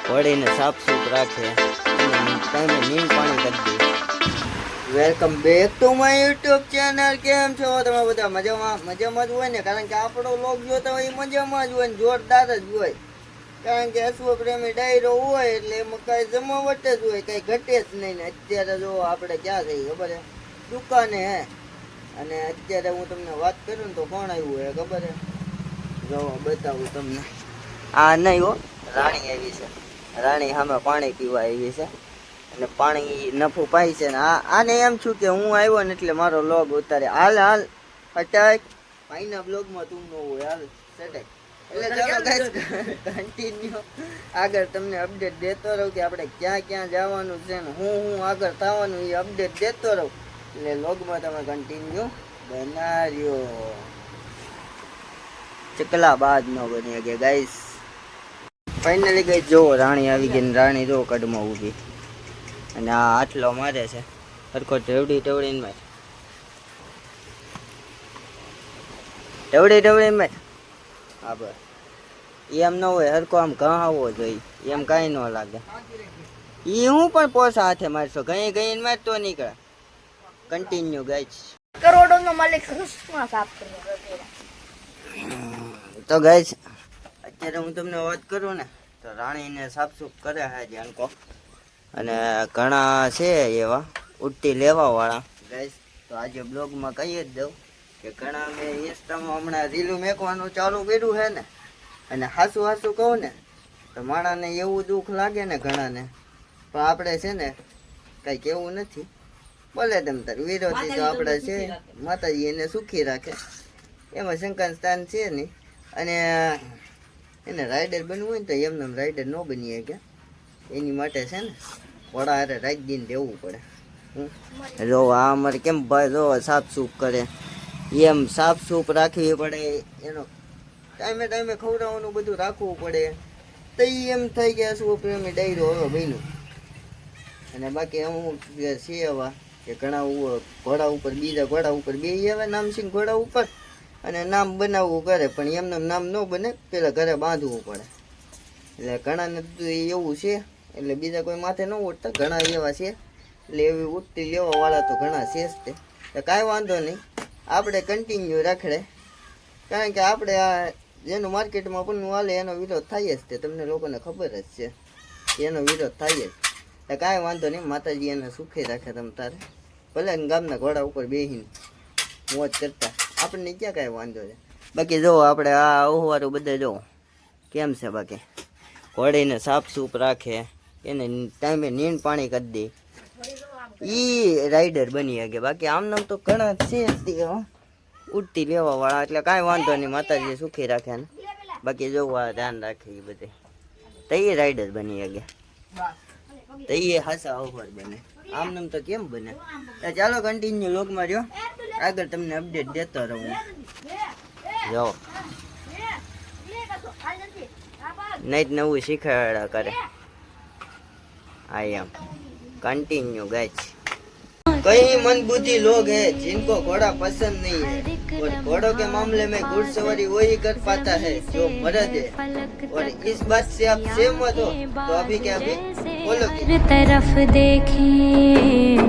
ઘોડીને સાફ સૂફ રાખે અને ટાઈમે નીણ પાણી કરી દે. Welcome back to my YouTube channel. કેમ છો તમે બધા? મજામાં જ હોય ને, કારણ કે આપણો લોક જોતા હોય એ મજામાં જ હોય ને જોરદાર જ હોય. કારણ કે અશ્વપ્રેમી ડાયરો હોય એટલે એમાં કાંઈ જમાવટ જ હોય, કાંઈ ઘટે જ નહીં ને. અત્યારે જો આપણે ક્યાં જઈએ ખબર છે? દુકાને હે. અને અત્યારે હું તમને વાત કરું ને તો કોણ આવ્યું હે ખબર છે? જો બતાવું તમને. આ નહીં હો, રાણી આવી છે. રાણી સામે પાણી પીવા આવી છે અને પાણી નફું પાય છે ને આને એમ છું કે હું આવ્યો ને એટલે મારો લોગ ઉતારે. હાલ અટાક ભાઈના બ્લોગમાં તું ન હોય. હાલ સટાક. એટલે ચાલો ગાઈસ કન્ટિન્યુ આગળ તમને અપડેટ દેતો રહું કે આપણે ક્યાં ક્યાં જવાનું છે ને હું આગળ થવાનું એ અપડેટ દેતો રહું. એટલે લોગમાં તમે કન્ટિન્યુ બનાવ્યો. ચકલા બાદ ન બની ગયા ગાઈસ. ફાઇનલી ગઈ જો રાણી આવી ગઈ ને રાણી જો કડમાં ઊભી અને આ આટલો મારે છે સરખો ટેવડીને માર ટેવડીને માર. હા બસ એમ ન હોય, હરકો આમ ઘાવો જોઈએ, એમ કાંઈ ન લાગે. એ હું પણ પોસા હાથે મારશો, ગઈ મારતો નીકળે. Continue guys. કરોડોનો માલિક હૃષ્ટમાં સાફ કર્યો. તો ગાઈસ અત્યારે હું તમને વાત કરું ને તો રાણીને સાફસૂફ કરે છે જાણકો, અને ઘણા છે એવા ઉઠતી લેવાવાળા ગાઈસ. તો આજે બ્લોગમાં કહી જ દઉં કે ઘણા મેં ઇન્સ્ટામાં હમણાં રીલું મેકવાનું ચાલુ કર્યું છે ને, અને હાસું કહું ને તો માણાને એવું દુઃખ લાગે ને ઘણાને, પણ આપણે છે ને કંઈ કેવું નથી. બોલે તેમ તાર વિરોધી તો આપણે છે, માતાજી એને સુખી રાખે, એમાં શંકાનું સ્થાન છે નહીં. અને એને રાઈડર બનવું હોય ને તો એમને રાઈડર ન બનીએ કે એની માટે છે ને વડા હારે રાખી દઈને રહેવું પડે. જો આ અમારે કેમ ભાઈ જો સાફ સૂફ કરે, એમ સાફ સૂફ રાખવી પડે, એનો ટાઈમે ખવડાવવાનું બધું રાખવું પડે. તો એમ થઈ ગયા શું પ્રેમી ડાયરો હવે બન્યું. અને બાકી અમુક જે છે એવા કે ઘણા ઘોડા ઉપર બીજા ઘોડા ઉપર બે આવે નામસિંહ ઘોડા ઉપર અને નામ બનાવવું કરે, પણ એમને નામ ન બને, પેલા ઘરે બાંધવું પડે. એટલે ઘણાને એવું છે, એટલે બીજા કોઈ માથે ન ઉઠતા, ઘણા એવા છે. એટલે એવી ઉઠતી લેવા વાળા તો ઘણા છે જ તે. કાંઈ વાંધો નહીં, આપણે કન્ટિન્યુ રાખડે, કારણ કે આપણે આ જેનું માર્કેટમાં પણ હાલે એનો વિરોધ થાય જ તે, તમને લોકોને ખબર જ છે એનો વિરોધ થાય જ. એટલે કાંઈ વાંધો નહીં, માતાજી એને સુખી રાખે તમ તારે. ભલે ને ગામના ઘોડા ઉપર બેસીને મોજ કરતા, આપણને ક્યાં કાંઈ વાંધો છે. બાકી જો આપણે આ ઓહવારું બધા જો કેમ છે. બાકી ઘોડીને સાફ સૂફ રાખે, એને ટાઈમે નીણ પાણી કરી દે, એ રાઈડર બની શકે. બાકી આમનામ તો ઘણા છે ઉઠતી લેવા વાળા, એટલે કાંઈ વાંધો નહીં, માતાજી સુખી રાખે ને. બાકી જોવા ધ્યાન રાખે એ બધે તો એ રાઈડર બની શકે, તો એ હાસા ઓહવાર બને. આમનામ તો કેમ બને. ચાલો કન્ટિન્યુ લોકમાં રહ્યો, આગળ તમને અપડેટ દેતો રહું. જો નહીં નવું શીખવાડા કરે. I am continue guys. कई मन बुद्धि लोग हैं जिनको घोड़ा पसंद नहीं है, और घोड़ों के मामले में घुड़सवारी वही कर पाता है जो मर्द है, और इस बात से आप सहमत हो तो अभी क्या अभी बोलो। तरफ देखें